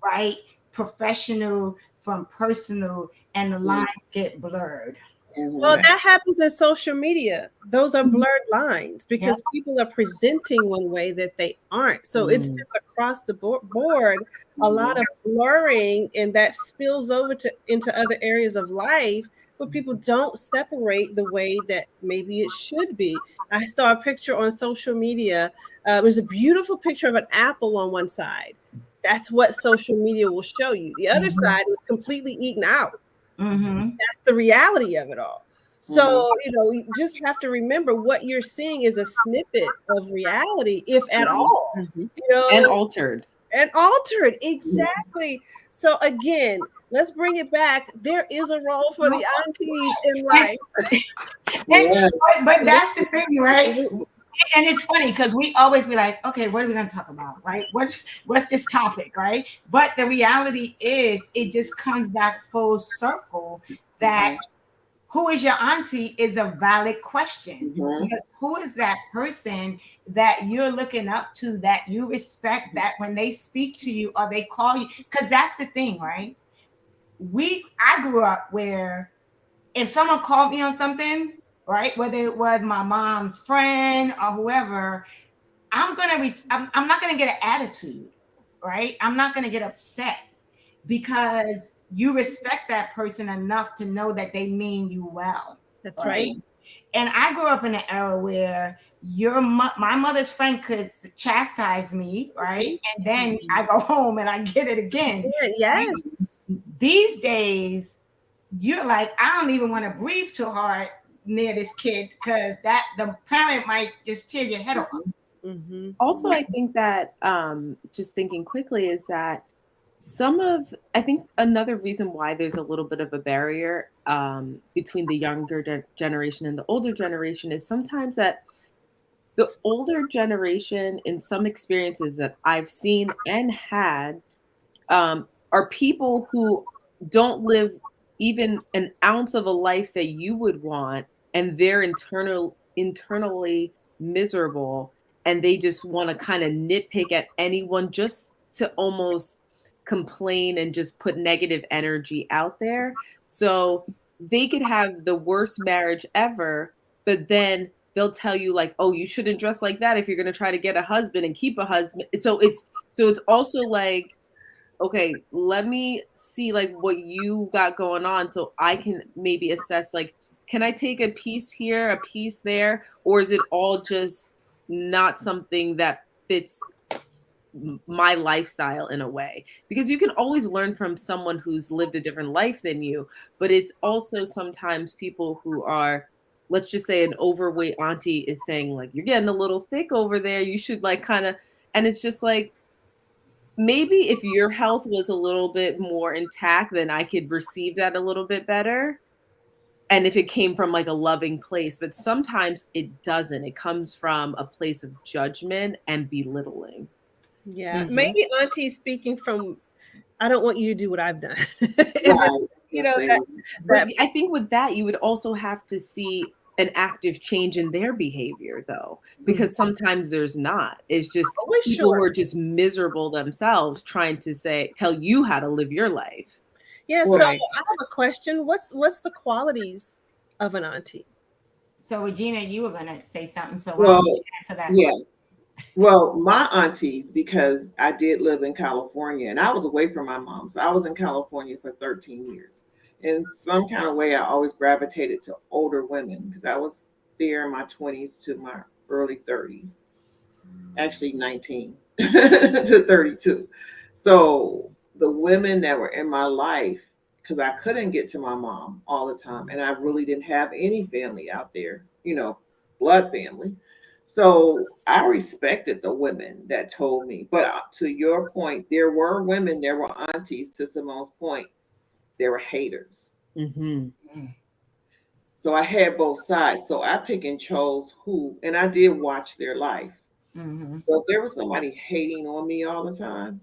right, professional from personal, and the lines get blurred. Well, that happens in social media. Those are blurred lines because people are presenting one way that they aren't. So it's just across the board, a lot of blurring, and that spills over into other areas of life where people don't separate the way that maybe it should be. I saw a picture on social media. It was a beautiful picture of an apple on one side. That's what social media will show you. The other side was completely eaten out. That's the reality of it all. So, you just have to remember what you're seeing is a snippet of reality, if at all, And altered. and altered. Exactly. So again, let's bring it back. There is a role for the aunties in life. But that's the thing, right? And it's funny because we always be like, okay, what are we going to talk about, right? What's this topic, right? But the reality is, it just comes back full circle that who is your auntie is a valid question because who is that person that you're looking up to, that you respect, that when they speak to you or they call you, because that's the thing, right? I grew up where if someone called me on something, right, whether it was my mom's friend or whoever, I'm not gonna get an attitude, right? I'm not gonna get upset because you respect that person enough to know that they mean you well, That's right. right? And I grew up in an era where my mother's friend could chastise me, right? And then I go home and I get it again. Yeah, yes. These days, you're like, I don't even want to breathe too hard near this kid because that the parent might just tear your head off. Mm-hmm. Also, I think that just thinking quickly is that I think another reason why there's a little bit of a barrier between the younger generation and the older generation is sometimes that the older generation, in some experiences that I've seen and had, are people who don't live even an ounce of a life that you would want, and they're internally miserable, and they just want to kind of nitpick at anyone just to almost complain and just put negative energy out there. So they could have the worst marriage ever, but then they'll tell you like, oh, you shouldn't dress like that if you're going to try to get a husband and keep a husband. So it's also like, okay, let me see like what you got going on so I can maybe assess like, can I take a piece here, a piece there, or is it all just not something that fits my lifestyle in a way? Because you can always learn from someone who's lived a different life than you, but it's also sometimes people who are, let's just say an overweight auntie is saying like, you're getting a little thick over there, you should like kind of, and it's just like, maybe if your health was a little bit more intact, then I could receive that a little bit better. And if it came from like a loving place, but sometimes it doesn't. It comes from a place of judgment and belittling. Yeah, Mhm. maybe Auntie's speaking from. I don't want you to do what I've done. If it's Right. that But that I think with that, you would also have to see an active change in their behavior, though, because sometimes there's not. It's just always people who sure. are just miserable themselves trying to tell you how to live your life. Yeah. So Right. I have a question. What's the qualities of an auntie? So Regina, you were gonna say something, so why don't you Well, answer that yeah. question? Well, my aunties, because I did live in California and I was away from my mom. So I was in California for 13 years. In some kind of way, I always gravitated to older women because I was there in my 20s to my early 30s, actually 19 to 32. So the women that were in my life, because I couldn't get to my mom all the time, and I really didn't have any family out there, blood family. So I respected the women that told me. But to your point, there were aunties, to Simone's point, there were haters. Hmm. So I had both sides. So I pick and chose who, and I did watch their life. Mm-hmm. So if there was somebody hating on me all the time,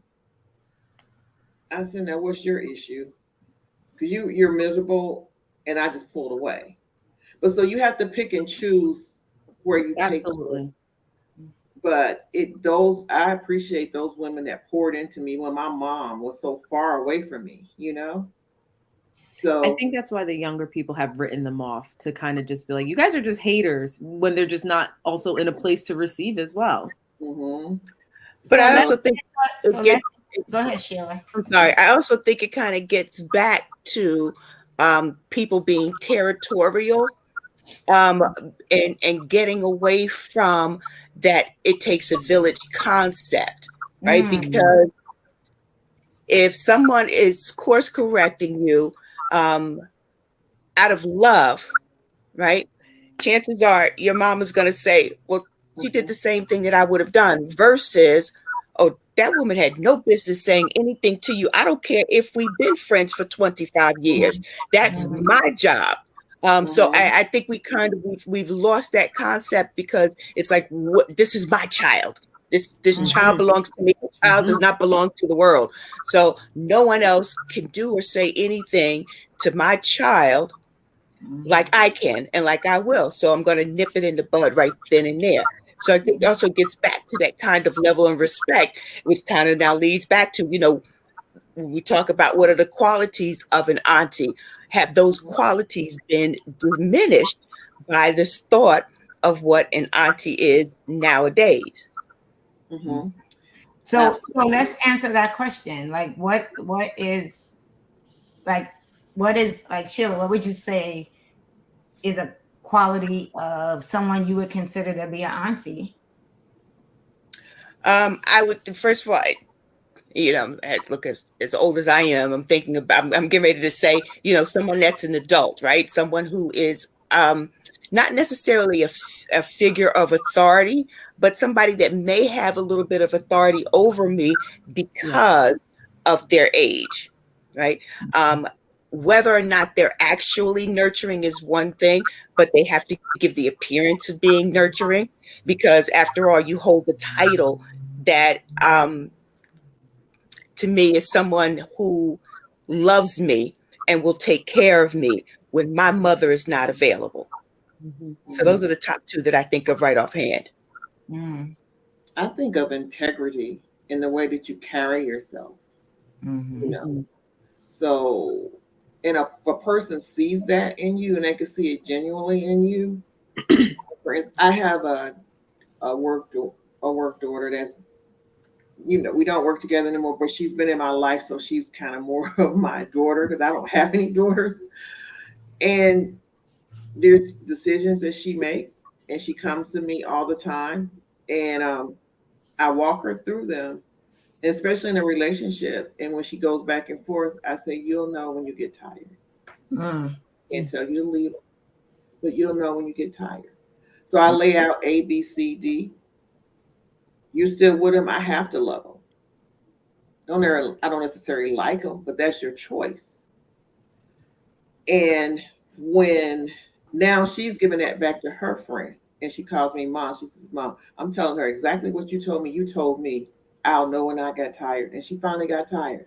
I said, "Now what's your issue? Because you're miserable," and I just pulled away. But so you have to pick and choose where you take them. Absolutely. But those I appreciate those women that poured into me when my mom was so far away from me. I So think that's why the younger people have written them off to kind of just be like, you guys are just haters when they're just not also in a place to receive as well. mhm. But So I let's also think so it gets, let's go ahead, Sheila. I'm sorry, I also think it kind of gets back to people being territorial, um, and getting away from that it takes a village concept, right? Mm. Because if someone is course correcting you um, out of love, right? Chances are your mom is going to say, well, she did the same thing that I would have done, versus, oh, that woman had no business saying anything to you. I don't care if we've been friends for 25 years. That's Mhm. my job. So Mhm. I think we've lost that concept because it's like, this is my child. This child Mhm. belongs to me. The child does Hmm. not belong to the world. So no one else can do or say anything to my child like I can and like I will. So I'm going to nip it in the bud right then and there. So I think it also gets back to that kind of level of respect, which kind of now leads back to, when we talk about what are the qualities of an auntie. have those qualities been diminished by this thought of what an auntie is nowadays? Mm-hmm. So let's answer that question. Like, what is like what is like Sheila? What would you say is a quality of someone you would consider to be an auntie? I would, first of all, as old as I am, I'm thinking about, I'm getting ready to say, someone that's an adult, right? Someone who is not necessarily a figure of authority, but somebody that may have a little bit of authority over me Yeah. because of their age, right? Whether or not they're actually nurturing is one thing, but they have to give the appearance of being nurturing, because after all, you hold the title that to me is someone who loves me and will take care of me when my mother is not available. Mhm. So those are the top two that I think of right offhand. Mm, I think of integrity in the way that you carry yourself, you mm-hmm. know. Mhm. So, and if a person sees that in you and they can see it genuinely in you, for instance, I have a work do- a work daughter that's, we don't work together anymore, but she's been in my life, so she's kind of more of my daughter because I don't have any daughters. And there's decisions that she makes, and she comes to me all the time, and I walk her through them, especially in a relationship. And when she goes back and forth, I say, "You'll know when you get tired. Mm, Can't tell you to leave, but you'll know when you get tired." So I lay out A, B, C, D. You still with them? I have to love them. I don't necessarily like them, but that's your choice. And when now she's giving that back to her friend, and she calls me mom. She says, "Mom, I'm telling her exactly what you told me. You told me I'll know when I got tired." And she finally got tired.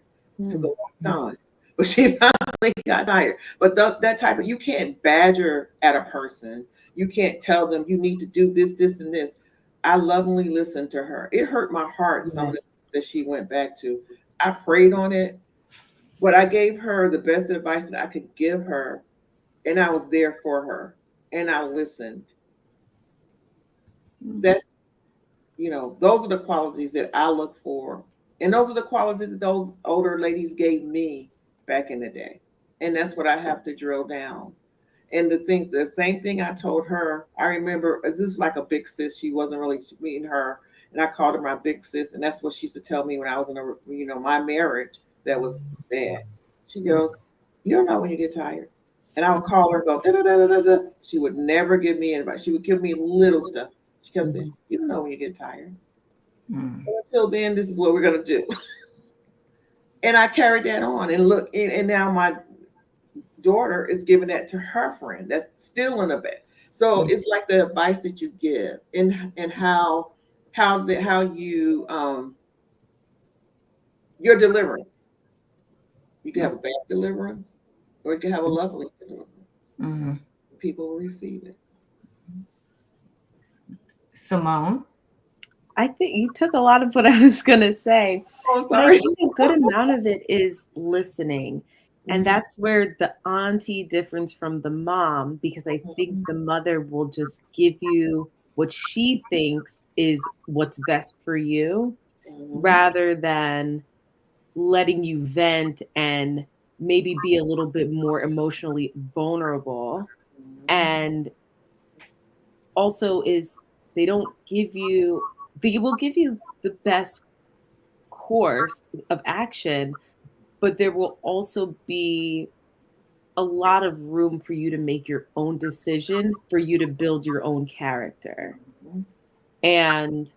Took a Mm. long time, but she finally got tired. But that type of, you can't badger at a person. You can't tell them you need to do this, this, and this. I lovingly listened to her. It hurt my heart, some of the Yes. that she went back to. I prayed on it, but I gave her the best advice that I could give her, and I was there for her, and I listened. mm, That's, those are the qualities that I look for, and those are the qualities that those older ladies gave me back in the day, and that's what I have to drill down. And the same thing I told her. I remember, this is like a big sis. She wasn't really meeting her, and I called her my big sis, and that's what she used to tell me when I was in my marriage that was bad. She goes, "You don't know when you get tired." And I would call her and go, da, da, da, da, da. She would never give me advice. She would give me little stuff. She kept saying, Mhm. "You don't know when you get tired. mm, But until then, this is what we're gonna do." And I carried that on, and look, and now my daughter is giving that to her friend that's still in a bed. So mm, it's like the advice that you give, and how you your deliverance. You can have a bad deliverance, or you can have a lovely deliverance. mm. People will receive it. Simone. I think you took a lot of what I was going to say, Oh, but I sorry. think a good amount of it is listening. And Mhm. that's where the auntie differs from the mom, because I think the mother will just give you what she thinks is what's best for you Mhm. rather than letting you vent and maybe be a little bit more emotionally vulnerable. Mhm. And also is they don't give you they will give you the best course of action, but there will also be a lot of room for you to make your own decision, for you to build your own character. Mhm. And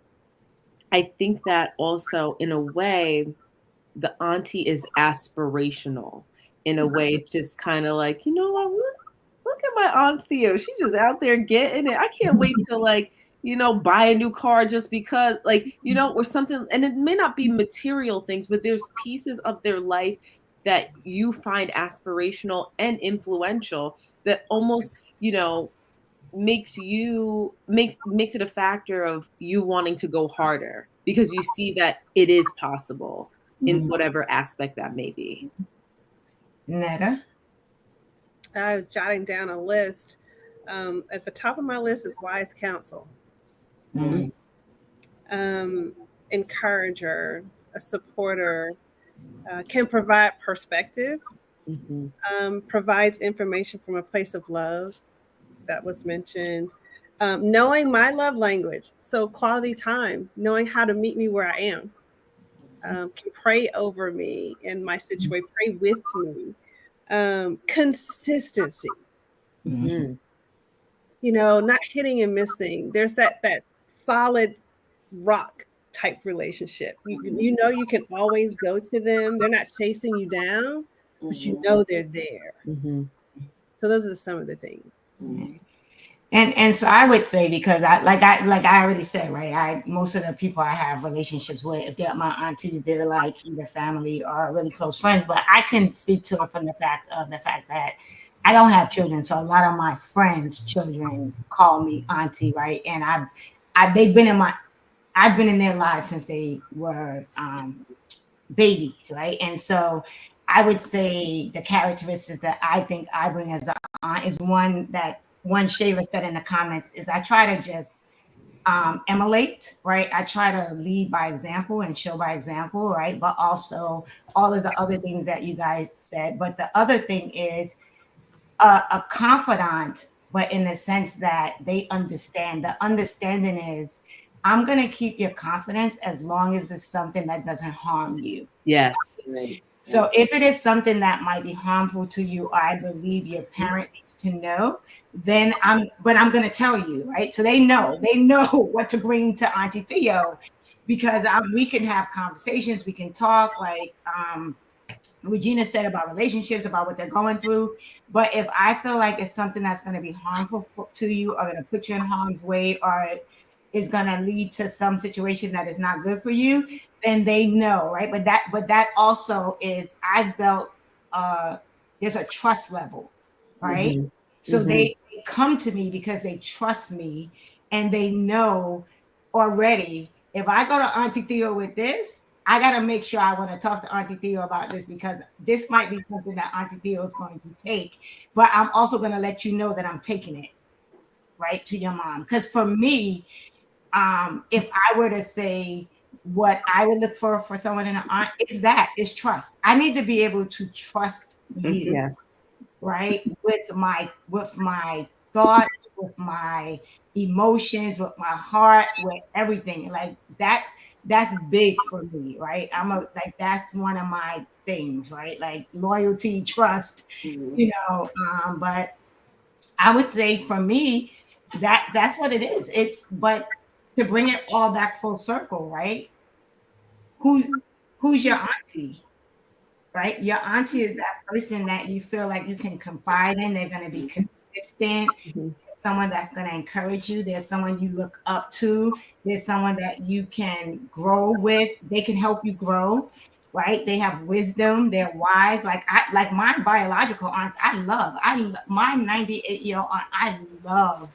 I think that also, in a way, the auntie is aspirational. In a way, just kind of like, you know what, look at my aunt Theo. She's just out there getting it. I can't wait to buy a new car just because or something. And it may not be material things, but there's pieces of their life that you find aspirational and influential that almost, makes it a factor of you wanting to go harder because you see that it is possible in Mm. whatever aspect that may be. Netta. I was jotting down a list. At the top of my list is wise counsel, Mm. um, encourager, a supporter, can provide perspective, Mhm. provides information from a place of love that was mentioned. Knowing my love language, so quality time, knowing how to meet me where I am, can pray over me in my situation, pray with me. Consistency, Mhm. not hitting and missing. There's that solid rock type relationship. You can always go to them. They're not chasing you down, but you Mhm. know they're there. Mhm. So those are some of the things. Mhm. And so I would say, because I already said, right, I most of the people I have relationships with, if they're my aunties, they're like either family or really close friends. But I can speak to it from the fact that I don't have children, so a lot of my friends' children call me auntie, right? And they've been in my I've been in their lives since they were babies, right? And so I would say the characteristics that I think I bring as an aunt is one Shayla said in the comments is I try to just emulate, right? I try to lead by example and show by example, right? But also all of the other things that you guys said. But the other thing is a confidant, but in the sense that they understand. The understanding is I'm going to keep your confidence as long as it's something that doesn't harm you. Yes. Right. So if it is something that might be harmful to you, or I believe your parent needs to know, then I'm going to tell you, right? So they know what to bring to Auntie Theo, because we can have conversations, we can talk, like Regina said, about relationships, about what they're going through. But if I feel like it's something that's going to be harmful to you, or going to put you in harm's way, or is going to lead to some situation that is not good for you, then they know, right? But that also is, I felt there's a trust level, right? Mhm. So Mhm. they come to me because they trust me, and they know already, if I go to Auntie Theo with this, I got to make sure I want to talk to Auntie Theo about this, because this might be something that Auntie Theo is going to take. But I'm also going to let you know that I'm taking it, right, to your mom. Because for me, if I were to say what I would look for someone in an aunt, is trust. I need to be able to trust you, Yes. right? With my thoughts, with my emotions, with my heart, with everything. Like that's big for me, right? That's one of my things, right? Like loyalty, trust, Mhm. you know. But I would say for me, that's what it is. But to bring it all back full circle, right? Who's your auntie? Right? Your auntie is that person that you feel like you can confide in. They're going to be consistent. Mhm. Someone that's going to encourage you. There's someone you look up to. There's someone that you can grow with. They can help you grow, right? They have wisdom. They're wise. Like my biological aunts, my 98-year-old aunt. I love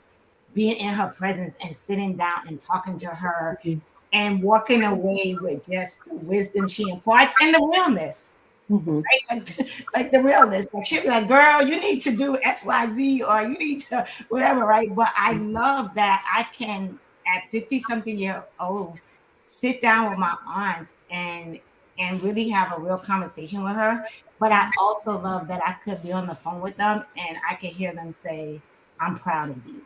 being in her presence and sitting down and talking to her Mhm. and walking away with just the wisdom she imparts and the realness, Mhm. right? Like the realness. Like she'll be like, girl, you need to do XYZ, or you need to whatever, right? But I love that I can, at 50 something year old, sit down with my aunt and really have a real conversation with her. But I also love that I could be on the phone with them and I could hear them say, I'm proud of you.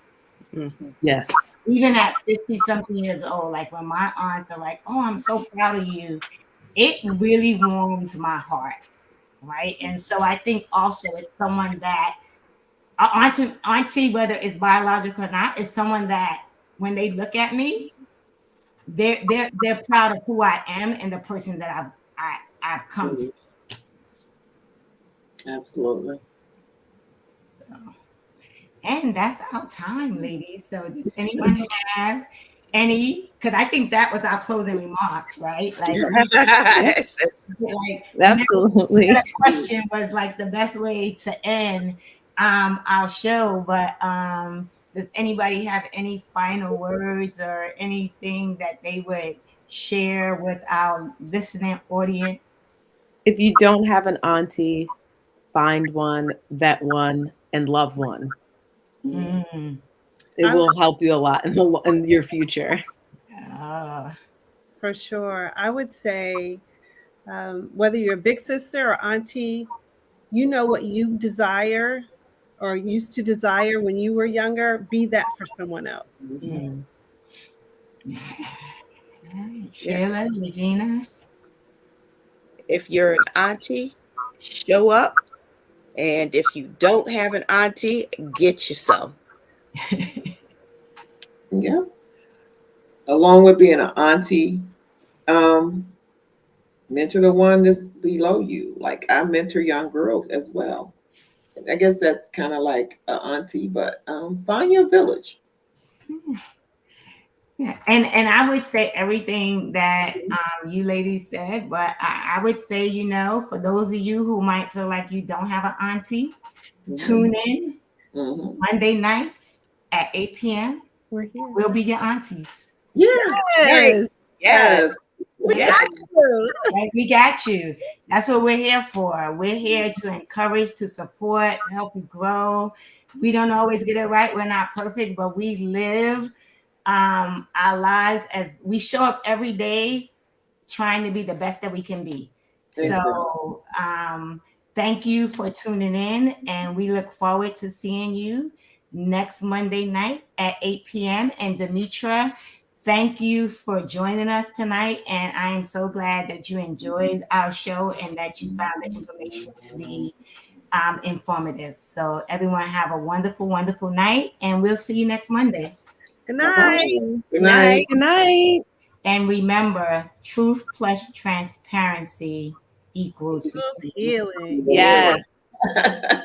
Yes. Even at 50 something years old, like when my aunts are like, oh, I'm so proud of you, it really warms my heart, right? And so I think also it's someone that auntie, whether it's biological or not, is someone that when they look at me, they're proud of who I am and the person that I've come to Mhm. be. Absolutely. So, and that's our time, ladies. So does anyone have any? Because I think that was our closing remarks, right? Like Yeah. Yes. like the Absolutely. question was like the best way to end our show. But does anybody have any final words or anything that they would share with our listening audience? If you don't have an auntie, find one, vet one, and love one. Mm. It I'm will help you a lot in your future. Ah. for sure. I would say whether you're a big sister or auntie, you know what you desire or used to desire when you were younger, be that for someone else. Mm. Yeah. Sheila, Regina. If you're an auntie, show up. And if you don't have an auntie, get you some. Yeah. Along with being an auntie, um, mentor the one that's below you. Like I mentor young girls as well. I guess that's kind of like an auntie, but find your village. Yeah, and I would say everything that you ladies said, but I would say, for those of you who might feel like you don't have an auntie, Mm-hmm. tune in Mm-hmm. Monday nights at 8 p.m. We're here. We'll be your aunties. Yeah. Right. Yes. Yes. Yes. We Yeah, got you. right, we got you. That's what we're here for. We're here to encourage, to support, to help you grow. We don't always get it right. We're not perfect, but we live our lives as we show up every day trying to be the best that we can be. Exactly. So thank you for tuning in, and we look forward to seeing you next Monday night at 8 p.m. And Demetra, thank you for joining us tonight. And I am so glad that you enjoyed our show and that you found the information to be informative. So everyone have a wonderful, wonderful night, and we'll see you next Monday. Good All night. right. Good Night. night. Good night. And remember, truth plus transparency equals Equals healing. healing. Yes. Yeah.